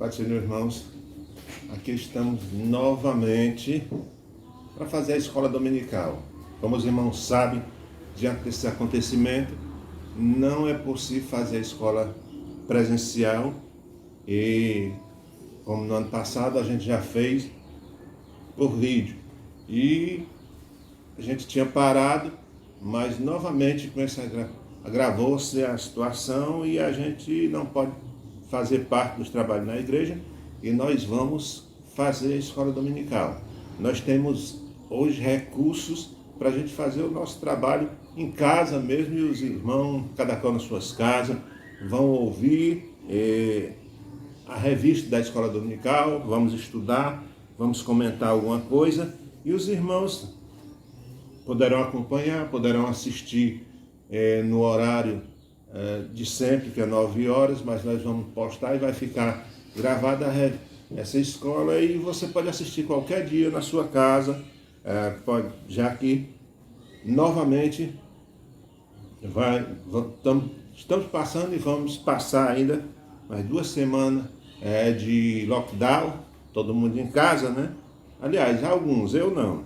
Pai do Senhor, irmãos, aqui estamos novamente para fazer a escola dominical. Como os irmãos sabem, diante desse acontecimento, não é possível fazer a escola presencial e, como no ano passado, a gente já fez por vídeo. E a gente tinha parado, mas novamente com essa agravou-se a situação e a gente não pode fazer parte dos trabalhos na igreja e nós vamos fazer a escola dominical. Nós temos hoje recursos para a gente fazer o nosso trabalho em casa mesmo, e os irmãos, cada qual nas suas casas, vão ouvir a revista da escola dominical, vamos estudar, vamos comentar alguma coisa, e os irmãos poderão acompanhar, poderão assistir no horário de sempre, que é 9 horas, mas nós vamos postar e vai ficar gravada essa escola e você pode assistir qualquer dia na sua casa, já que novamente estamos passando e vamos passar ainda mais 2 semanas de lockdown, todo mundo em casa, né? Aliás, alguns, eu não.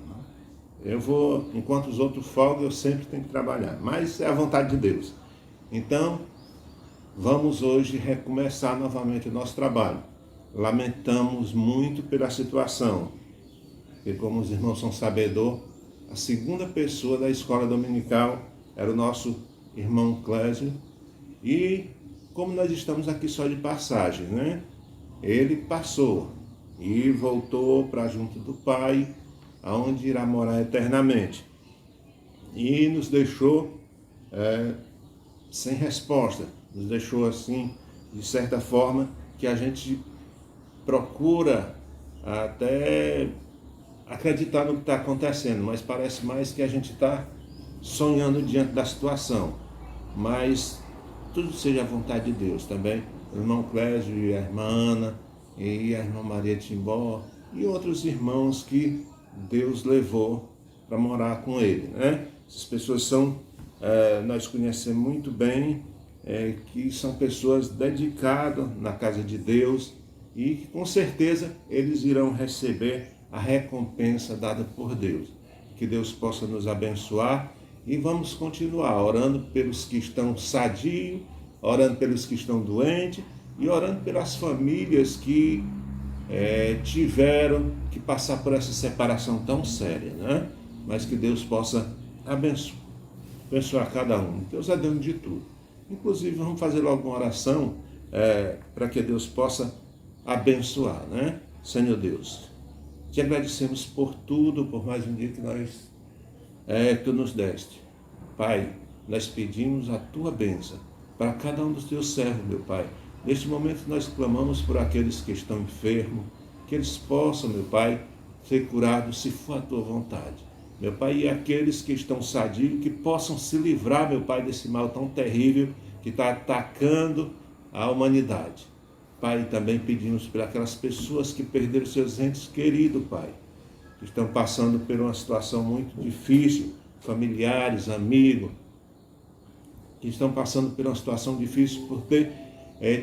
Eu vou, enquanto os outros folgam, eu sempre tenho que trabalhar, mas é a vontade de Deus. Então, vamos hoje recomeçar novamente o nosso trabalho. Lamentamos muito pela situação, porque como os irmãos são sabedores, a segunda pessoa da escola dominical era o nosso irmão Clésio, e como nós estamos aqui só de passagem, né? Ele passou e voltou para junto do Pai, aonde irá morar eternamente. E nos deixou sem resposta, nos deixou assim, de certa forma, que a gente procura até acreditar no que está acontecendo, mas parece mais que a gente está sonhando diante da situação. Mas tudo seja a vontade de Deus também. O irmão Clésio e a irmã Ana, e a irmã Maria Timbó, e outros irmãos que Deus levou para morar com ele, né? Essas pessoas nós conhecemos muito bem, que são pessoas dedicadas na casa de Deus e que com certeza eles irão receber a recompensa dada por Deus. Que Deus possa nos abençoar e vamos continuar orando pelos que estão sadios, orando pelos que estão doentes e orando pelas famílias que tiveram que passar por essa separação tão séria, né? Mas que Deus possa abençoar cada um. Deus é dono de tudo. Inclusive, vamos fazer logo uma oração para que Deus possa abençoar, né? Senhor Deus, te agradecemos por tudo, por mais um dia que Tu nos deste. Pai, nós pedimos a Tua bênção para cada um dos Teus servos, meu Pai. Neste momento nós clamamos por aqueles que estão enfermos, que eles possam, meu Pai, ser curados se for a Tua vontade. Meu Pai, e aqueles que estão sadios, que possam se livrar, meu Pai, desse mal tão terrível que está atacando a humanidade. Pai, também pedimos por aquelas pessoas que perderam seus entes queridos, Pai, que estão passando por uma situação muito difícil, familiares, amigos, que estão passando por uma situação difícil por ter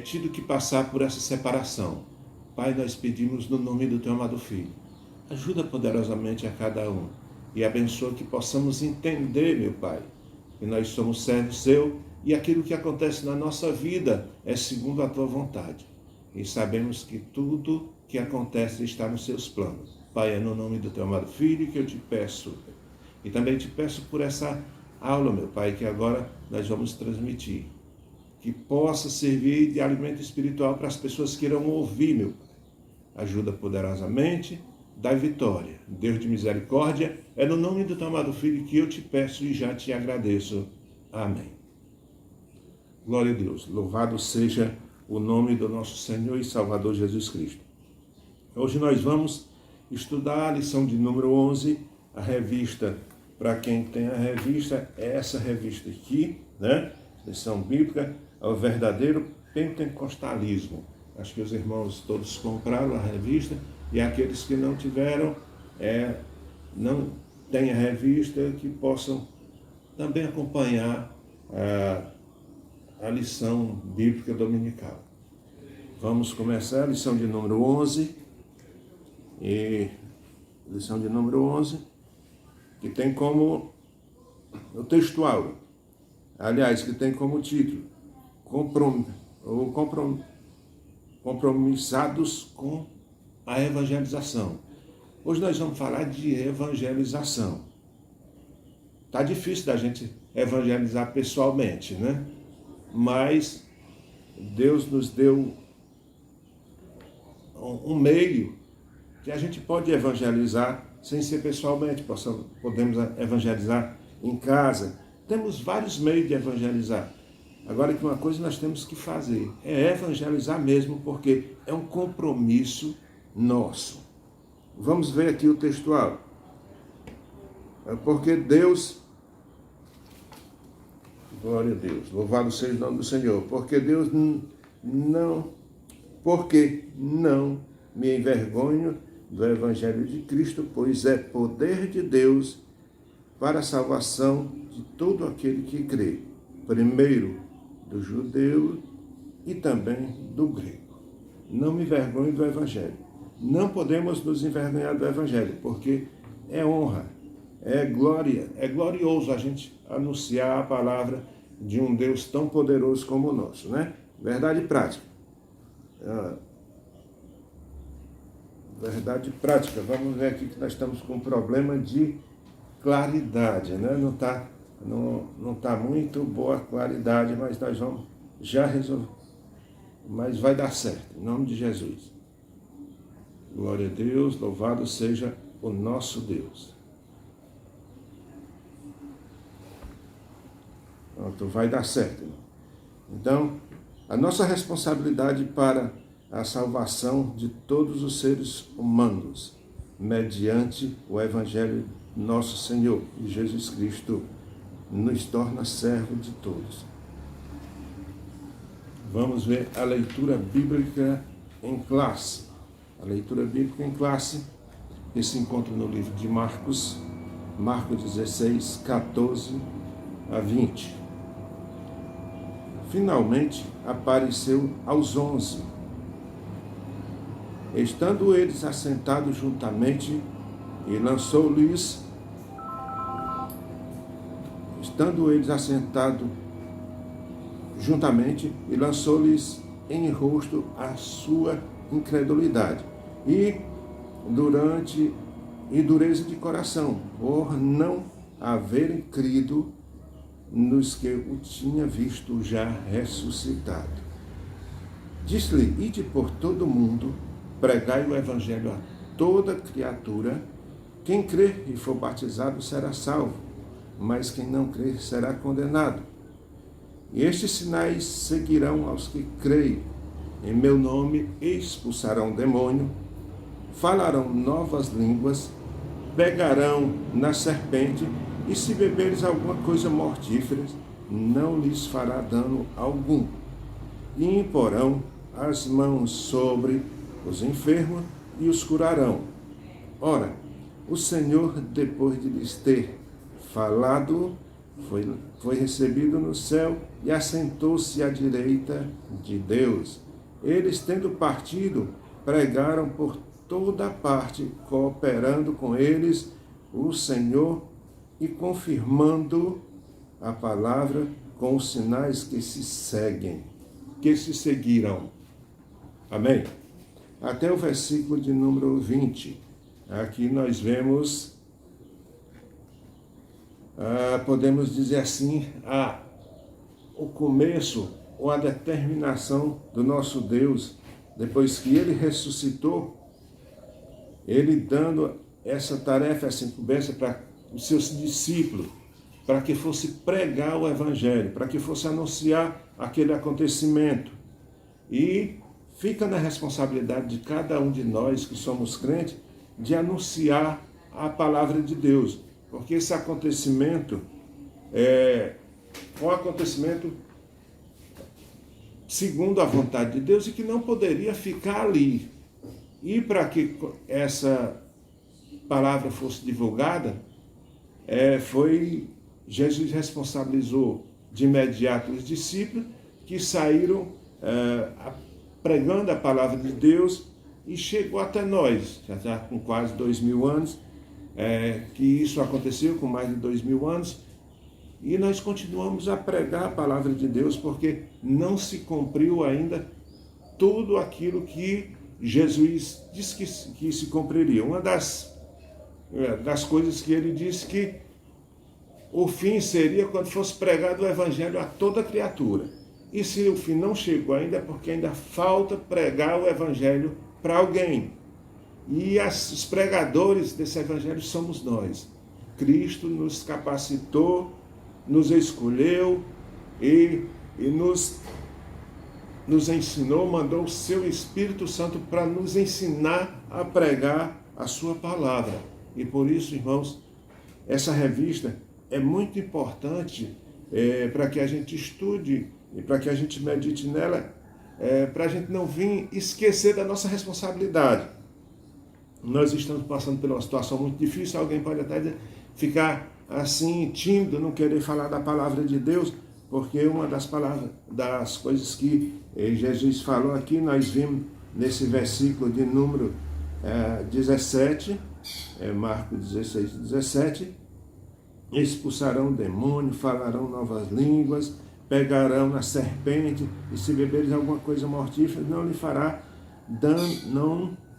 tido que passar por essa separação. Pai, nós pedimos no nome do Teu amado Filho, ajuda poderosamente a cada um e abençoa que possamos entender, meu Pai, que nós somos servos Seu e aquilo que acontece na nossa vida é segundo a Tua vontade. E sabemos que tudo que acontece está nos Seus planos. Pai, é no nome do Teu amado Filho que eu te peço. E também te peço por essa aula, meu Pai, que agora nós vamos transmitir. Que possa servir de alimento espiritual para as pessoas que irão ouvir, meu Pai. Ajuda poderosamente, dá vitória. Deus de misericórdia, é no nome do Teu amado Filho que eu te peço e já te agradeço. Amém. Glória a Deus. Louvado seja o nome do nosso Senhor e Salvador Jesus Cristo. Hoje nós vamos estudar a lição de número 11, a revista. Para quem tem a revista, é essa revista aqui, né? Lição bíblica, é o verdadeiro pentecostalismo. Acho que os irmãos todos compraram a revista e aqueles que não tiveram, não têm a revista, que possam também acompanhar a lição bíblica dominical. Vamos começar a lição de número 11. E lição de número 11, que tem como o textual, aliás, que tem como título compromissados com a evangelização. Hoje nós vamos falar de evangelização. Tá difícil da gente evangelizar pessoalmente, né? Mas Deus nos deu um meio que a gente pode evangelizar sem ser pessoalmente. Podemos evangelizar em casa. Temos vários meios de evangelizar. Agora, que uma coisa nós temos que fazer é evangelizar mesmo, porque é um compromisso nosso. Vamos ver aqui o textual. Porque Deus, glória a Deus, louvado seja o nome do Senhor, porque não me envergonho do Evangelho de Cristo, pois é poder de Deus para a salvação de todo aquele que crê, primeiro do judeu e também do grego. Não me envergonho do Evangelho. Não podemos nos envergonhar do Evangelho, porque é honra, é glória, é glorioso a gente anunciar a palavra de um Deus tão poderoso como o nosso, né? Verdade prática. Verdade prática. Vamos ver aqui que nós estamos com um problema de claridade, né? Não tá muito boa a claridade, mas nós vamos já resolver. Mas vai dar certo, em nome de Jesus. Glória a Deus, louvado seja o nosso Deus. Pronto, vai dar certo, irmão. Então, a nossa responsabilidade para a salvação de todos os seres humanos, mediante o Evangelho de nosso Senhor, e Jesus Cristo nos torna servo de todos. Vamos ver a leitura bíblica em classe. A leitura bíblica em classe, que se encontra no livro de Marcos 16, 14 a 20. Finalmente apareceu aos 11. Estando eles assentados juntamente, e lançou-lhes, em rosto a sua incredulidade e dureza de coração, por não haverem crido nos que o tinha visto já ressuscitado. Disse-lhe: ide por todo o mundo, pregai o Evangelho a toda criatura. Quem crer e for batizado será salvo, mas quem não crer será condenado. E estes sinais seguirão aos que creem. Em meu nome expulsarão demônio, falarão novas línguas, pegarão na serpente, e se beberes alguma coisa mortífera, não lhes fará dano algum. E imporão as mãos sobre os enfermos e os curarão. Ora, o Senhor, depois de lhes ter falado, foi recebido no céu e assentou-se à direita de Deus. Eles, tendo partido, pregaram por toda parte, cooperando com eles o Senhor e confirmando a palavra com os sinais que se seguiram. Amém? Até o versículo de número 20. Aqui nós vemos, podemos dizer assim, o começo ou a determinação do nosso Deus, depois que Ele ressuscitou, Ele dando essa tarefa, essa incumbência para os seus discípulos, para que fosse pregar o Evangelho, para que fosse anunciar aquele acontecimento. E fica na responsabilidade de cada um de nós que somos crentes, de anunciar a palavra de Deus, porque esse acontecimento é um acontecimento segundo a vontade de Deus e que não poderia ficar ali. E para que essa palavra fosse divulgada, Jesus responsabilizou de imediato os discípulos que saíram pregando a palavra de Deus e chegou até nós, já está com quase 2000 anos, que isso aconteceu com mais de 2000 anos, e nós continuamos a pregar a palavra de Deus porque não se cumpriu ainda tudo aquilo que Jesus disse que se cumpriria. Uma das coisas que ele disse que o fim seria quando fosse pregado o evangelho a toda criatura. E se o fim não chegou ainda, é porque ainda falta pregar o evangelho para alguém. E os pregadores desse evangelho somos nós. Cristo nos capacitou, nos escolheu e nos ensinou, mandou o seu Espírito Santo para nos ensinar a pregar a sua palavra. E por isso, irmãos, essa revista é muito importante para que a gente estude e para que a gente medite nela, para a gente não vir esquecer da nossa responsabilidade. Nós estamos passando por uma situação muito difícil, alguém pode até ficar assim, tímido, não querer falar da palavra de Deus, porque uma das coisas que Jesus falou aqui, nós vimos nesse versículo de número 17, Marcos 16, 17, expulsarão o demônio, falarão novas línguas, pegarão na serpente, e se beberes alguma coisa mortífera, não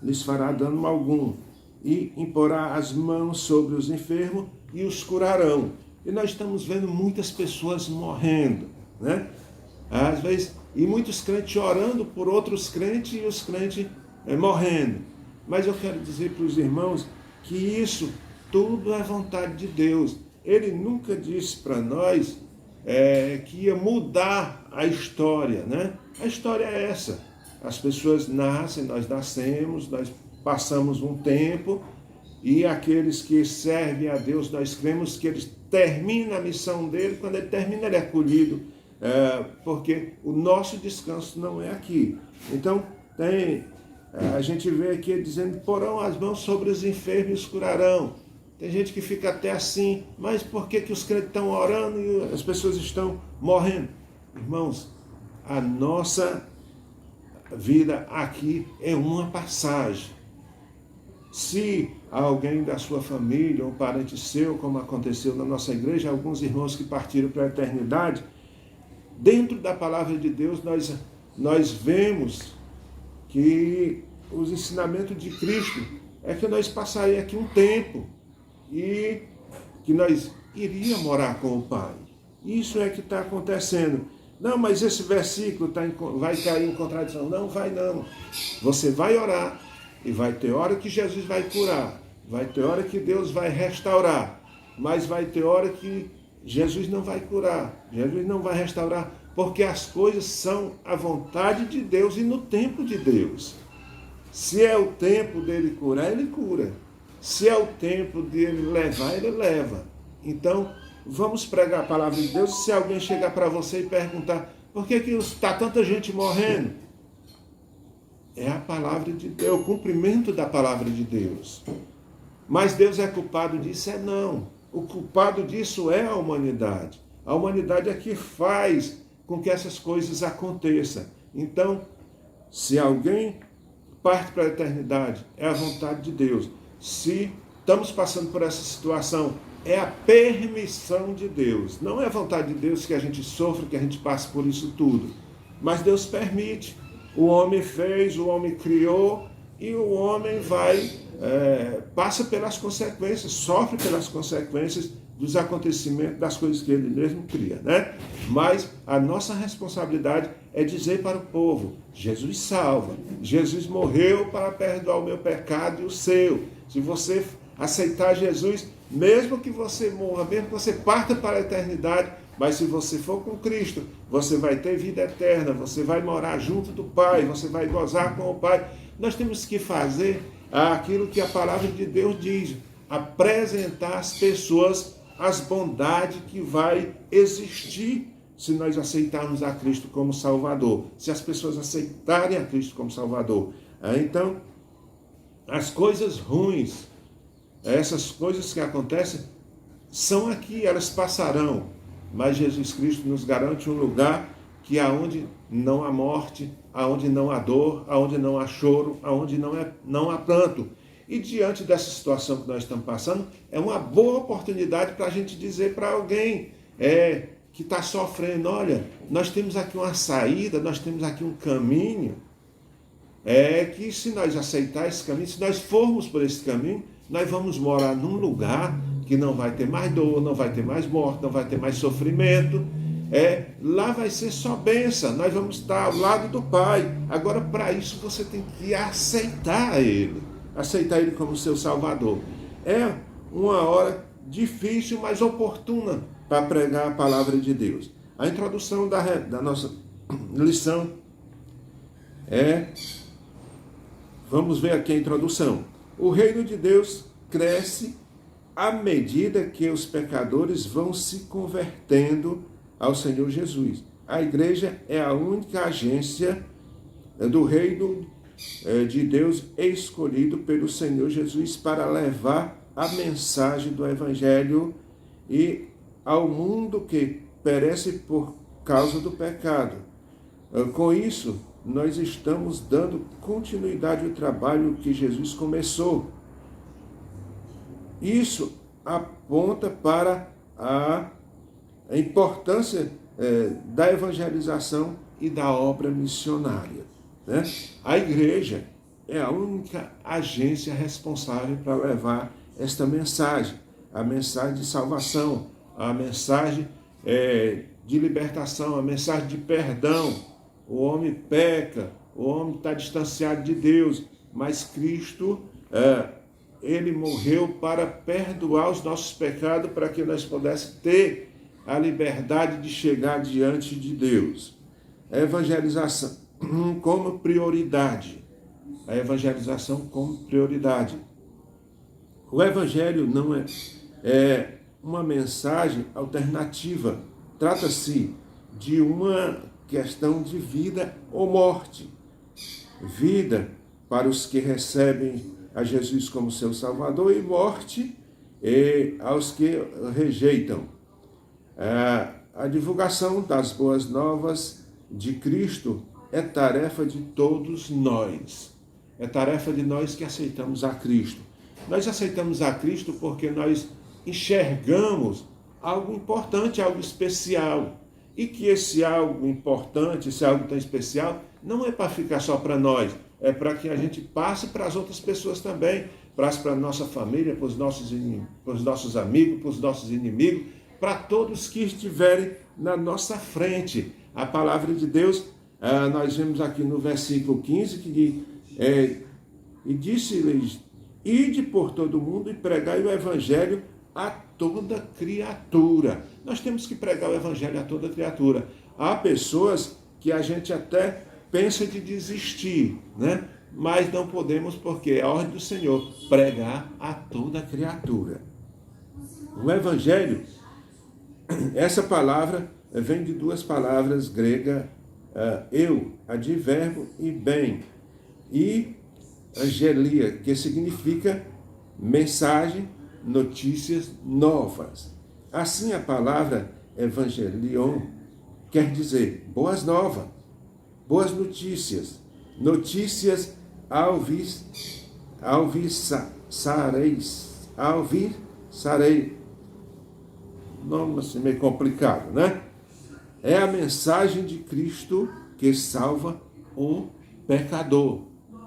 lhes fará dano algum, e imporá as mãos sobre os enfermos e os curarão. E nós estamos vendo muitas pessoas morrendo, né? Às vezes, e muitos crentes orando por outros crentes e os crentes morrendo. Mas eu quero dizer para os irmãos que isso tudo é vontade de Deus. Ele nunca disse para nós que ia mudar a história, né? A história é essa. As pessoas nascem, nós nascemos, nós passamos um tempo, e aqueles que servem a Deus, nós cremos que eles terminam a missão dele, quando ele termina, ele é acolhido, porque o nosso descanso não é aqui. Então, a gente vê aqui dizendo, porão as mãos sobre os enfermos e os curarão. Tem gente que fica até assim, mas por que os crentes estão orando e as pessoas estão morrendo? Irmãos, a nossa vida aqui é uma passagem. Se alguém da sua família, um parente seu, como aconteceu na nossa igreja, alguns irmãos que partiram para a eternidade, dentro da palavra de Deus nós vemos que os ensinamentos de Cristo é que nós passaríamos aqui um tempo e que nós iríamos morar com o Pai. Isso é que está acontecendo. Não, mas esse versículo vai cair em contradição. Não vai não. Você vai orar e vai ter hora que Jesus vai curar. Vai ter hora que Deus vai restaurar. Mas vai ter hora que Jesus não vai curar. Jesus não vai restaurar. Porque as coisas são a vontade de Deus e no tempo de Deus. Se é o tempo dele curar, ele cura. Se é o tempo dele levar, ele leva. Então, vamos pregar a palavra de Deus. Se alguém chegar para você e perguntar, por que está tanta gente morrendo? É a palavra de Deus, o cumprimento da palavra de Deus. Mas Deus é culpado disso? Não. O culpado disso é a humanidade. A humanidade é que faz com que essas coisas aconteçam. Então, se alguém parte para a eternidade, é a vontade de Deus. Se estamos passando por essa situação, é a permissão de Deus. Não é a vontade de Deus que a gente sofra, que a gente passe por isso tudo. Mas Deus permite. O homem fez, o homem criou, e o homem passa pelas consequências, sofre pelas consequências dos acontecimentos, das coisas que ele mesmo cria, né? Mas a nossa responsabilidade é dizer para o povo, Jesus salva, Jesus morreu para perdoar o meu pecado e o seu. Se você aceitar Jesus, mesmo que você morra, mesmo que você parta para a eternidade, mas se você for com Cristo, você vai ter vida eterna, você vai morar junto do Pai, você vai gozar com o Pai. Nós temos que fazer aquilo que a palavra de Deus diz, apresentar às pessoas as bondades que vai existir se nós aceitarmos a Cristo como Salvador, se as pessoas aceitarem a Cristo como Salvador. Então, as coisas ruins, essas coisas que acontecem, são aqui, elas passarão, mas Jesus Cristo nos garante um lugar que aonde não há morte, aonde não há dor, aonde não há choro, aonde não há pranto. E diante dessa situação que nós estamos passando, é uma boa oportunidade para a gente dizer para alguém que está sofrendo, olha, nós temos aqui uma saída, nós temos aqui um caminho, que se nós aceitar esse caminho, se nós formos por esse caminho, nós vamos morar num lugar que não vai ter mais dor, não vai ter mais morte, não vai ter mais sofrimento. Lá vai ser só bênção, nós vamos estar ao lado do Pai. Agora, para isso, você tem que aceitar Ele como seu Salvador. É uma hora difícil, mas oportuna para pregar a palavra de Deus. A introdução da nossa lição vamos ver aqui a introdução. O reino de Deus cresce à medida que os pecadores vão se convertendo ao Senhor Jesus. A igreja é a única agência do reino de Deus escolhido pelo Senhor Jesus para levar a mensagem do Evangelho e ao mundo que perece por causa do pecado. Com isso, nós estamos dando continuidade ao trabalho que Jesus começou. Isso aponta para a importância da evangelização e da obra missionária. Né? A igreja é a única agência responsável para levar esta mensagem, a mensagem de salvação, a mensagem de libertação, a mensagem de perdão. O homem peca, o homem está distanciado de Deus, mas Cristo, Ele morreu para perdoar os nossos pecados, para que nós pudéssemos ter a liberdade de chegar diante de Deus. A evangelização como prioridade. A evangelização como prioridade. O Evangelho não é uma mensagem alternativa. Trata-se de uma questão de vida ou morte. Vida para os que recebem a Jesus como seu Salvador e morte aos que rejeitam. A divulgação das boas novas de Cristo é tarefa de todos nós. É tarefa de nós que aceitamos a Cristo. Nós aceitamos a Cristo porque nós enxergamos algo importante, algo especial. E que esse algo importante, esse algo tão especial, não é para ficar só para nós, é para que a gente passe para as outras pessoas também, passe para a nossa família, para os nossos amigos, para os nossos inimigos, para todos que estiverem na nossa frente. A palavra de Deus, nós vemos aqui no versículo 15, que diz, e disse-lhes, ide por todo o mundo e pregai o evangelho a toda criatura. Nós temos que pregar o evangelho a toda criatura. Há pessoas que a gente até pensa de desistir, né? Mas não podemos, porque é a ordem do Senhor, pregar a toda criatura. O evangelho, essa palavra vem de duas palavras gregas, eu, advérbio, e bem, e angelia, que significa mensagem, notícias novas. Assim, a palavra evangelion quer dizer boas novas, boas notícias, notícias sarei. Nome assim meio complicado, né? É a mensagem de Cristo que salva o pecador.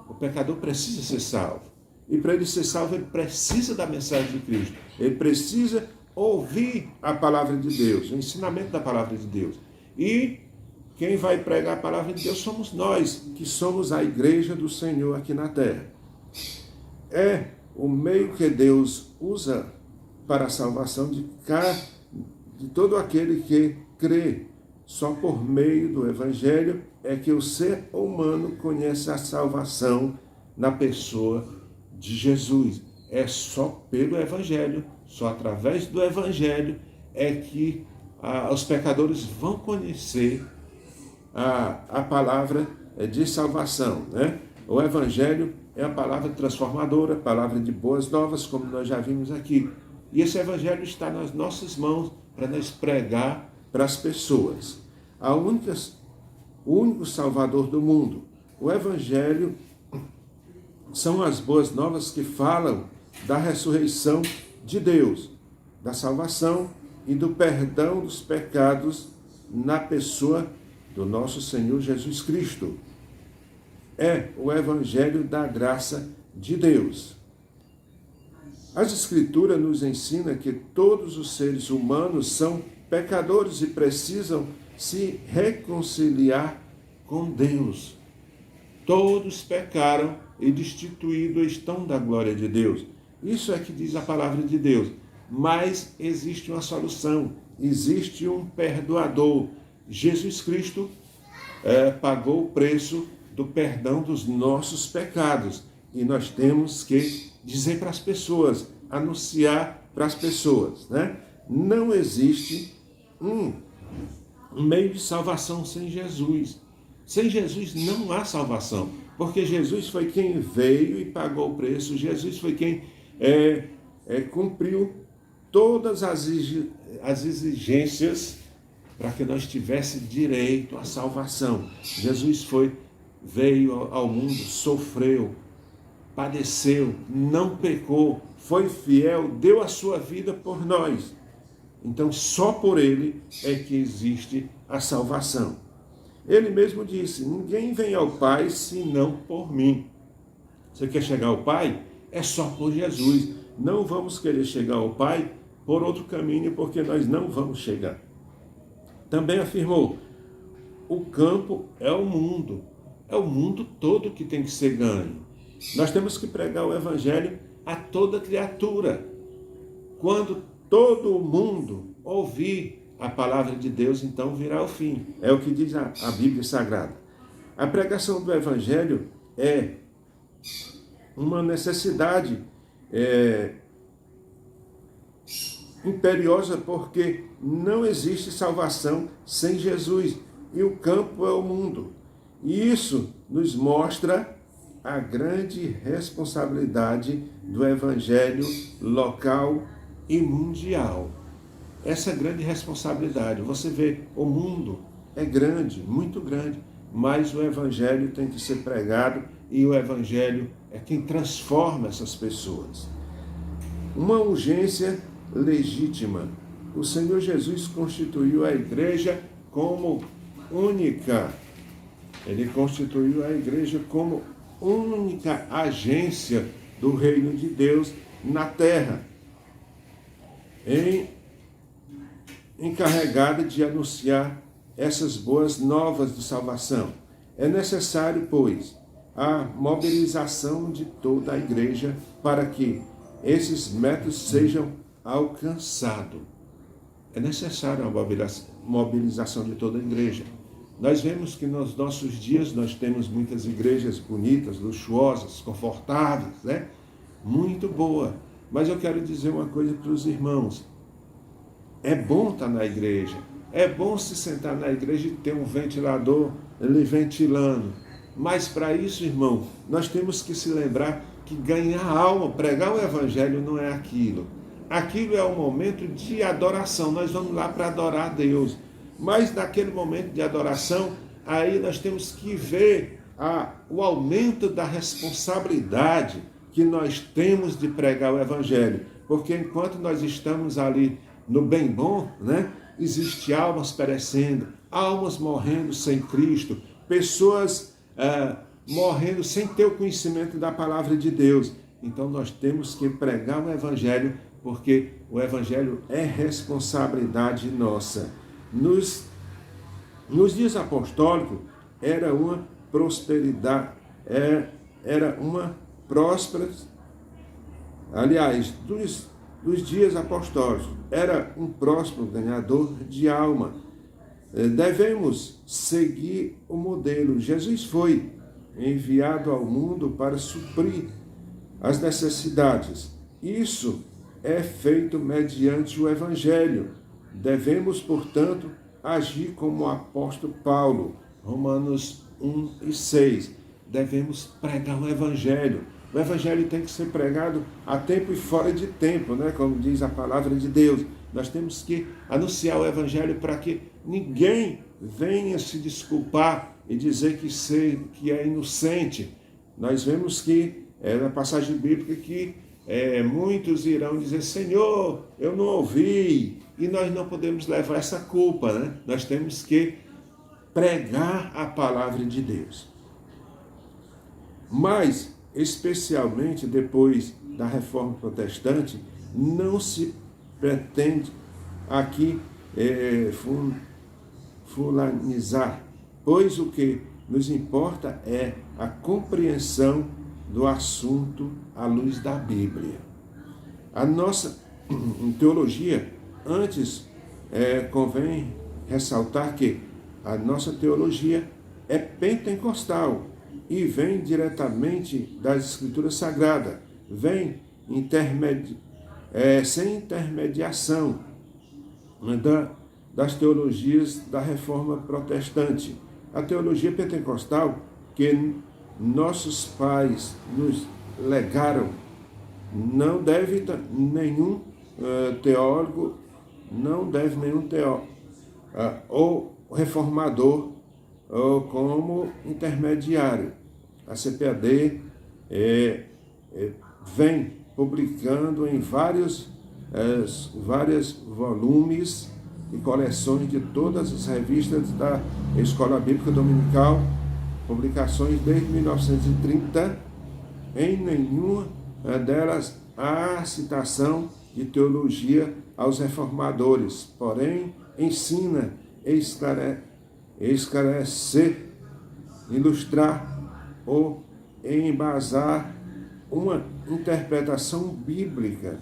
O pecador precisa ser salvo. E para ele ser salvo, ele precisa da mensagem de Cristo. Ele precisa ouvir a palavra de Deus, o ensinamento da palavra de Deus. E quem vai pregar a palavra de Deus somos nós, que somos a igreja do Senhor aqui na terra. É o meio que Deus usa para a salvação de todo aquele que crê. Só por meio do Evangelho é que o ser humano conhece a salvação na pessoa de Jesus. É só pelo Evangelho, só através do Evangelho é que os pecadores vão conhecer a palavra de salvação, né? O Evangelho é a palavra transformadora, a palavra de boas novas, como nós já vimos aqui. E esse Evangelho está nas nossas mãos para nós pregar para as pessoas. A única o único Salvador do mundo. O Evangelho são as boas novas que falam da ressurreição de Deus, da salvação e do perdão dos pecados na pessoa do nosso Senhor Jesus Cristo. É o Evangelho da graça de Deus. As Escrituras nos ensinam que todos os seres humanos são pecadores e precisam se reconciliar com Deus. Todos pecaram e destituídos estão da glória de Deus. Isso é que diz a palavra de Deus. Mas existe uma solução, existe um perdoador. Jesus Cristo pagou o preço do perdão dos nossos pecados. E nós temos que dizer para as pessoas, anunciar para as pessoas, né? Não existe um meio de salvação sem Jesus. Sem Jesus não há salvação, porque Jesus foi quem veio e pagou o preço, Jesus foi quem cumpriu todas as exigências para que nós tivéssemos direito à salvação. Jesus veio ao mundo, sofreu, padeceu, não pecou, foi fiel, deu a sua vida por nós. Então, só por ele é que existe a salvação. Ele mesmo disse, ninguém vem ao Pai senão por mim. Você quer chegar ao Pai? É só por Jesus. Não vamos querer chegar ao Pai por outro caminho, porque nós não vamos chegar. Também afirmou, o campo é o mundo todo que tem que ser ganho. Nós temos que pregar o Evangelho a toda criatura. Quando todo mundo ouvir a palavra de Deus, então virá o fim. É o que diz a Bíblia Sagrada. A pregação do Evangelho é uma necessidade imperiosa, porque não existe salvação sem Jesus. E o campo é o mundo. E isso nos mostra a grande responsabilidade do Evangelho local e mundial. Essa grande responsabilidade. Você vê, o mundo é grande, muito grande, mas o Evangelho tem que ser pregado e o Evangelho é quem transforma essas pessoas. Uma urgência legítima. O Senhor Jesus constituiu a igreja como única. Ele constituiu a igreja como única agência do reino de Deus na terra, encarregada de anunciar essas boas novas de salvação. É necessário, pois, a mobilização de toda a igreja para que esses métodos sejam alcançados. É necessário a mobilização de toda a igreja. Nós vemos que nos nossos dias nós temos muitas igrejas bonitas, luxuosas, confortáveis, né? Muito boa. Mas eu quero dizer uma coisa para os irmãos. É bom estar na igreja. É bom se sentar na igreja e ter um ventilador ele ventilando. Mas para isso, irmão, nós temos que se lembrar que ganhar alma, pregar o Evangelho não é aquilo. Aquilo é um momento de adoração. Nós vamos lá para adorar a Deus. Mas naquele momento de adoração, aí nós temos que ver o aumento da responsabilidade que nós temos de pregar o Evangelho. Porque enquanto nós estamos ali no bem bom, né, existe almas perecendo, almas morrendo sem Cristo, pessoas morrendo sem ter o conhecimento da palavra de Deus. Então nós temos que pregar o Evangelho, porque o Evangelho é responsabilidade nossa. Nos dias apostólicos, era uma prosperidade, era uma próspera, aliás, dos dias apostólicos, era um próspero ganhador de alma. Devemos seguir o modelo. Jesus foi enviado ao mundo para suprir as necessidades. Isso é feito mediante o Evangelho. Devemos, portanto, agir como o apóstolo Paulo, Romanos 1 e 6. Devemos pregar o Evangelho. O Evangelho tem que ser pregado a tempo e fora de tempo, né? Como diz a palavra de Deus. Nós temos que anunciar o Evangelho para que ninguém venha se desculpar e dizer que é inocente. Nós vemos que na passagem bíblica que muitos irão dizer: Senhor, eu não ouvi, e nós não podemos levar essa culpa, né? Nós temos que pregar a palavra de Deus. Mas, especialmente depois da Reforma Protestante, não se pretende aqui fulanizar, pois o que nos importa é a compreensão do assunto à luz da Bíblia. A nossa teologia, antes, convém ressaltar que a nossa teologia é pentecostal e vem diretamente das Escrituras Sagradas, vem sem intermediação das teologias da Reforma Protestante. A teologia pentecostal que nossos pais nos legaram não deve nenhum teólogo, ou reformador como intermediário. A CPAD vem publicando em vários volumes e coleções de todas as revistas da Escola Bíblica Dominical, publicações desde 1930, em nenhuma delas há citação de teologia aos reformadores, porém ensina esclarecer, ilustrar ou embasar uma interpretação bíblica.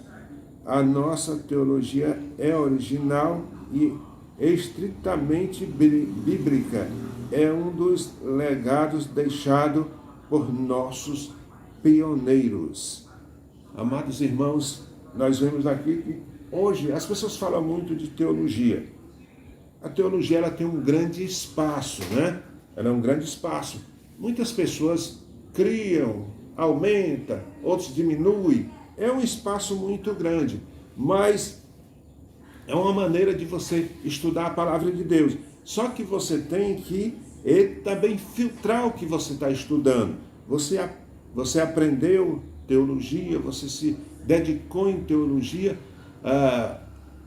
A nossa teologia é original e estritamente bíblica. É um dos legados deixados por nossos pioneiros. Amados irmãos, nós vemos aqui que hoje as pessoas falam muito de teologia. A teologia ela tem um grande espaço, né? Ela é um grande espaço. Muitas pessoas criam, aumentam, outros diminuem. É um espaço muito grande, mas é uma maneira de você estudar a palavra de Deus. Só que você tem que também filtrar o que você está estudando. Você aprendeu teologia, você se dedicou em teologia.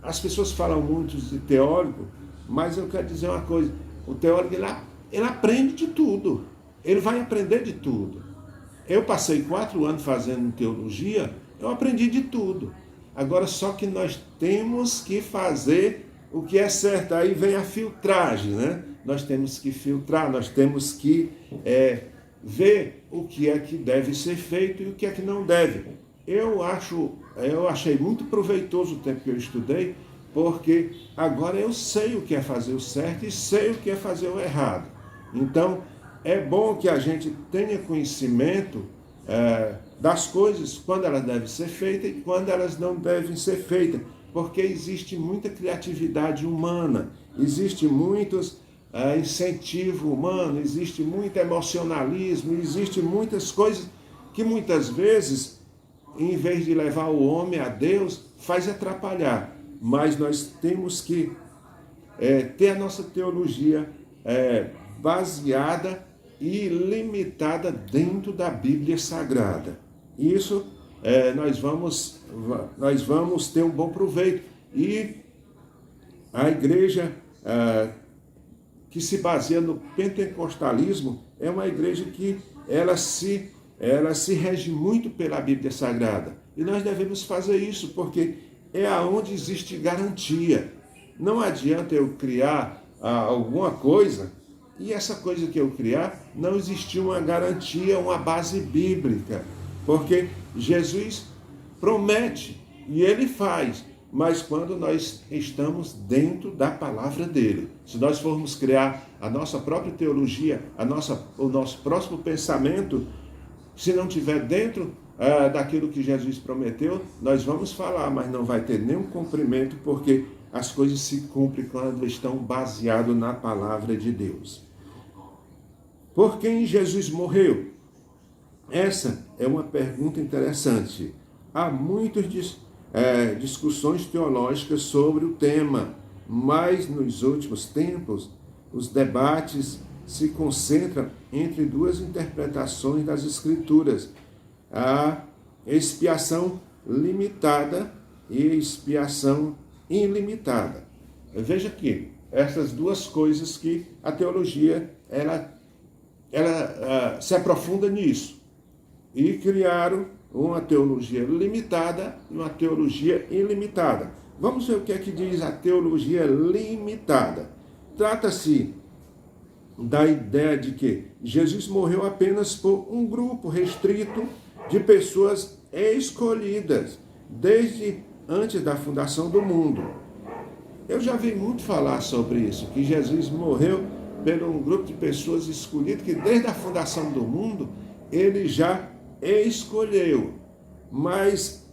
As pessoas falam muito de teólogo, mas eu quero dizer uma coisa: o teólogo ele aprende de tudo, ele vai aprender de tudo. Eu passei 4 anos fazendo teologia, eu aprendi de tudo. Agora só que nós temos que fazer o que é certo. Aí vem a filtragem, né? Nós temos que filtrar, nós temos que ver o que é que deve ser feito e o que é que não deve. Eu achei muito proveitoso o tempo que eu estudei, porque agora eu sei o que é fazer o certo e sei o que é fazer o errado. Então, é bom que a gente tenha conhecimento das coisas, quando elas devem ser feitas e quando elas não devem ser feitas, porque existe muita criatividade humana, existe muitos incentivo humano, existe muito emocionalismo, existe muitas coisas que muitas vezes, em vez de levar o homem a Deus, faz atrapalhar. Mas nós temos que ter a nossa teologia baseada e limitada dentro da Bíblia Sagrada. Isso nós vamos ter um bom proveito. E a igreja que se baseia no pentecostalismo é uma igreja que ela se rege muito pela Bíblia Sagrada. E nós devemos fazer isso, porque é aonde existe garantia. Não adianta eu criar alguma coisa e essa coisa que eu criar não existir uma garantia, uma base bíblica. Porque Jesus promete e ele faz, mas quando nós estamos dentro da palavra dele. Se nós formos criar a nossa própria teologia, o nosso próximo pensamento, se não estiver dentro daquilo que Jesus prometeu, nós vamos falar, mas não vai ter nenhum cumprimento, porque as coisas se cumprem quando estão baseadas na palavra de Deus. Por quem Jesus morreu? Essa é uma pergunta interessante. Há muitas discussões teológicas sobre o tema, mas nos últimos tempos os debates se concentra entre duas interpretações das Escrituras: a expiação limitada e expiação ilimitada. Veja que essas duas coisas que a teologia ela se aprofunda nisso, e criaram uma teologia limitada e uma teologia ilimitada. Vamos ver o que é que diz a teologia limitada. Trata-se da ideia de que Jesus morreu apenas por um grupo restrito de pessoas escolhidas desde antes da fundação do mundo. Eu já vi muito falar sobre isso, que Jesus morreu por um grupo de pessoas escolhidas que desde a fundação do mundo ele já escolheu. Mas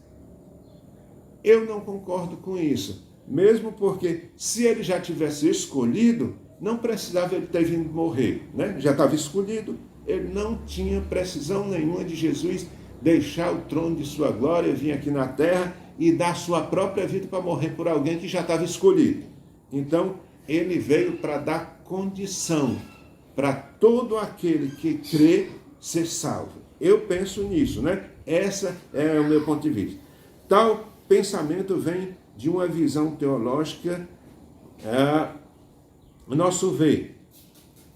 eu não concordo com isso, mesmo porque se ele já tivesse escolhido, não precisava ele ter vindo morrer, né? Já estava escolhido, ele não tinha precisão nenhuma de Jesus deixar o trono de sua glória, vir aqui na terra e dar sua própria vida para morrer por alguém que já estava escolhido. Então, ele veio para dar condição para todo aquele que crê ser salvo. Eu penso nisso, né? Esse é o meu ponto de vista. Tal pensamento vem de uma visão teológica, a nosso ver,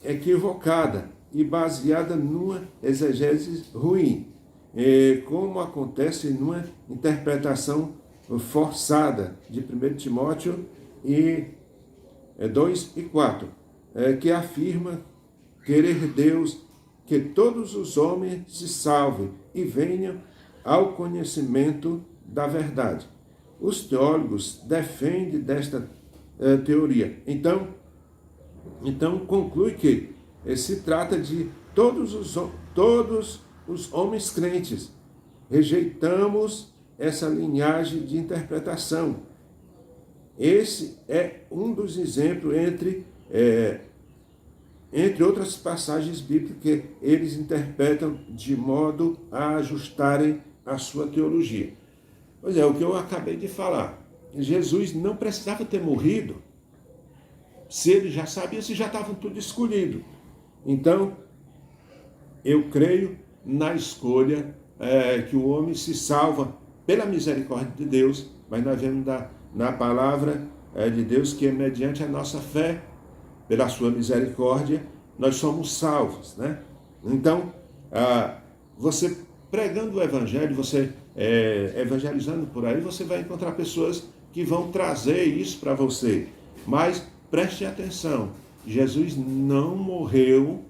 equivocada e baseada numa exegese ruim, como acontece numa interpretação forçada de 1 Timóteo 2 e 4, que afirma querer Deus que todos os homens se salvem e venham ao conhecimento da verdade. Os teólogos defendem desta teoria. Então conclui que se trata de todos os homens crentes. Rejeitamos essa linhagem de interpretação. Esse é um dos exemplos entre outras passagens bíblicas que eles interpretam de modo a ajustarem a sua teologia. Pois é, o que eu acabei de falar. Jesus não precisava ter morrido se ele já sabia, se já estavam tudo escolhido. Então, eu creio na escolha que o homem se salva pela misericórdia de Deus, mas nós vemos na palavra de Deus que é mediante a nossa fé, pela sua misericórdia, nós somos salvos, né? Então, você pregando o evangelho, você evangelizando por aí, você vai encontrar pessoas que vão trazer isso para você. Mas preste atenção, Jesus não morreu,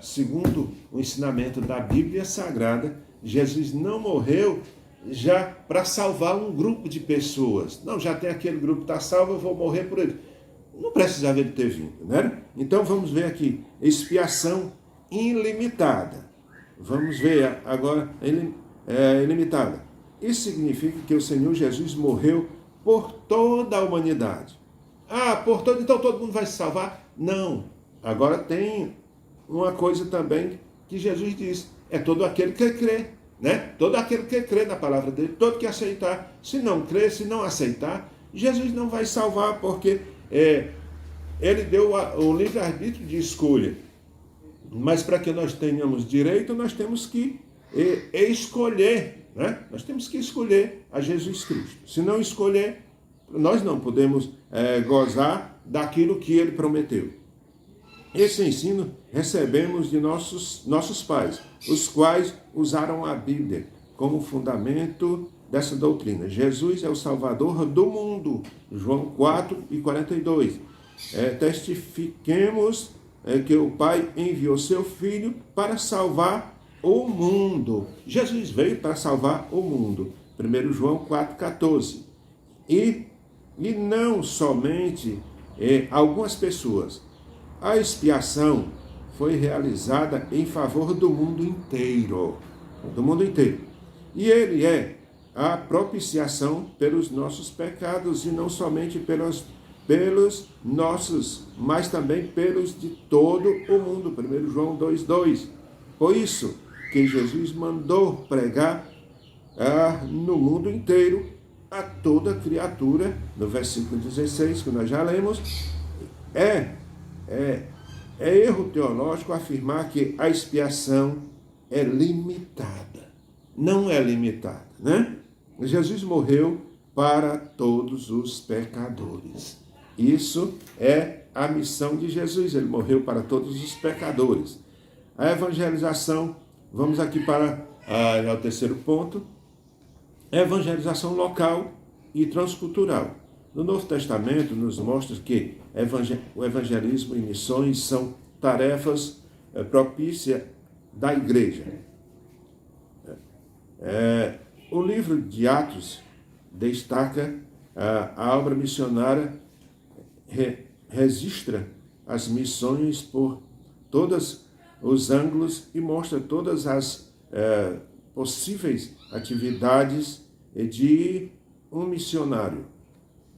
segundo o ensinamento da Bíblia Sagrada, Jesus não morreu já para salvar um grupo de pessoas. Não, já tem aquele grupo que está salvo, eu vou morrer por ele. Não precisava ele ter vindo, né? Então vamos ver aqui, expiação ilimitada. Vamos ver agora, ilimitada. Isso significa que o Senhor Jesus morreu por toda a humanidade. Então todo mundo vai se salvar? Não. Agora tem uma coisa também que Jesus disse, é todo aquele que crê, né? Todo aquele que crê na palavra dele, todo que aceitar. Se não crer, se não aceitar, Jesus não vai salvar, porque ele deu o livre-arbítrio de escolha. Mas para que nós tenhamos direito, nós temos que escolher, né? Nós temos que escolher a Jesus Cristo. Se não escolher, nós não podemos gozar daquilo que ele prometeu. Esse ensino recebemos de nossos pais, os quais usaram a Bíblia como fundamento dessa doutrina. Jesus é o Salvador do mundo. João 4 e 42. Testifiquemos que o Pai enviou seu Filho para salvar o mundo. Jesus veio para salvar o mundo. 1 João 4, 14. E não somente algumas pessoas. A expiação foi realizada em favor do mundo inteiro. Do mundo inteiro. E ele é a propiciação pelos nossos pecados, e não somente pelos nossos, mas também pelos de todo o mundo. 1 João 2,2. Por isso que Jesus mandou pregar no mundo inteiro a toda criatura, no versículo 16, que nós já lemos, É erro teológico afirmar que a expiação é limitada. Não é limitada, né? Jesus morreu para todos os pecadores. Isso é a missão de Jesus. Ele morreu para todos os pecadores. A evangelização, vamos aqui para o terceiro ponto, evangelização local e transcultural. No Novo Testamento nos mostra que o evangelismo e missões são tarefas propícias da igreja. O livro de Atos destaca a obra missionária, registra as missões por todos os ângulos e mostra todas as possíveis atividades de um missionário.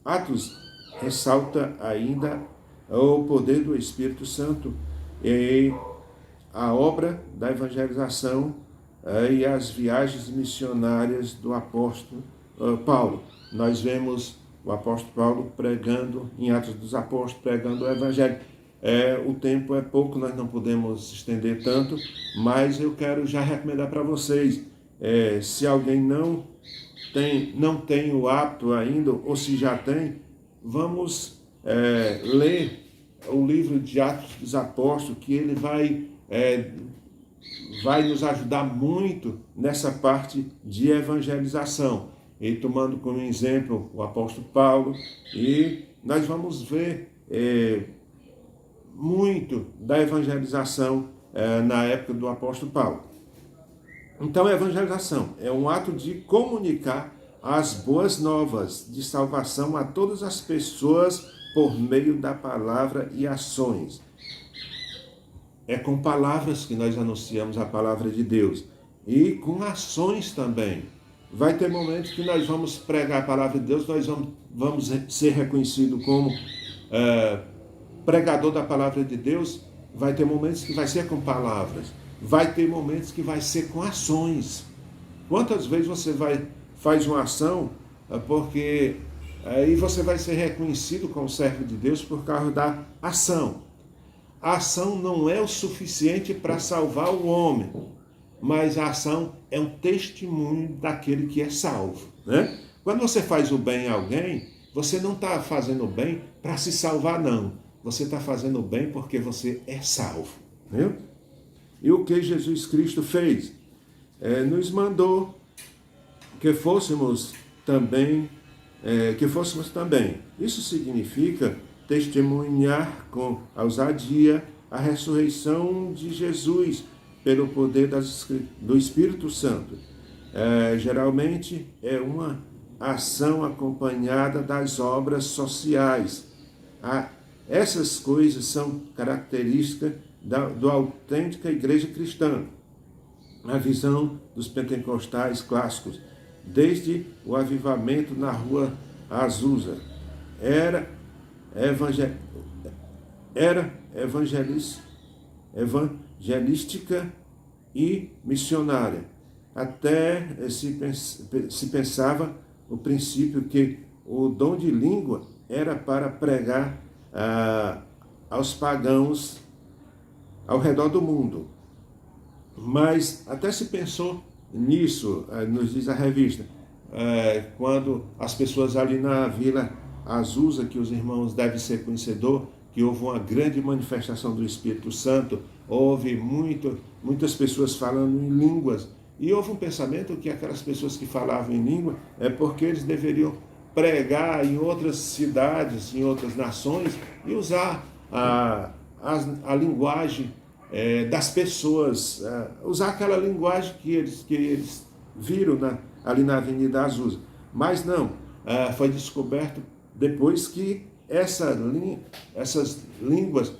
Atos ressalta ainda o poder do Espírito Santo e a obra da evangelização e as viagens missionárias do apóstolo Paulo. Nós vemos o apóstolo Paulo pregando, em Atos dos Apóstolos, pregando o evangelho. O tempo é pouco, nós não podemos estender tanto, mas eu quero já recomendar para vocês, se alguém não tem o hábito ainda, ou se já tem, vamos ler o livro de Atos dos Apóstolos, que ele vai nos ajudar muito nessa parte de evangelização. E tomando como exemplo o apóstolo Paulo, e nós vamos ver muito da evangelização na época do apóstolo Paulo. Então, a evangelização é um ato de comunicar as boas novas de salvação a todas as pessoas por meio da palavra e ações. É com palavras que nós anunciamos a palavra de Deus e com ações também. Vai ter momentos que nós vamos pregar a palavra de Deus, nós vamos ser reconhecidos como pregador da palavra de Deus. Vai ter momentos que vai ser com palavras, vai ter momentos que vai ser com ações. Quantas vezes você faz uma ação porque aí você vai ser reconhecido como servo de Deus por causa da ação. A ação não é o suficiente para salvar o homem, mas a ação é um testemunho daquele que é salvo, né? Quando você faz o bem a alguém, você não está fazendo o bem para se salvar, não. Você está fazendo o bem porque você é salvo, né? E o que Jesus Cristo fez? Nos mandou que fôssemos também. Isso significa testemunhar com ousadia a ressurreição de Jesus pelo poder do Espírito Santo. Geralmente é uma ação acompanhada das obras sociais. Essas coisas são características da autêntica igreja cristã. A visão dos pentecostais clássicos, desde o avivamento na rua Azusa, era evangelística e missionária. Até se pensava o princípio que o dom de língua era para pregar aos pagãos ao redor do mundo. Mas até se pensou nisso, nos diz a revista, quando as pessoas ali na Vila Azusa, que os irmãos devem ser conhecedor, que houve uma grande manifestação do Espírito Santo, houve muitas pessoas falando em línguas, e houve um pensamento que aquelas pessoas que falavam em língua é porque eles deveriam pregar em outras cidades, em outras nações, e usar a linguagem das pessoas, usar aquela linguagem que eles viram ali na Avenida Azusa. Mas não, foi descoberto depois que essas línguas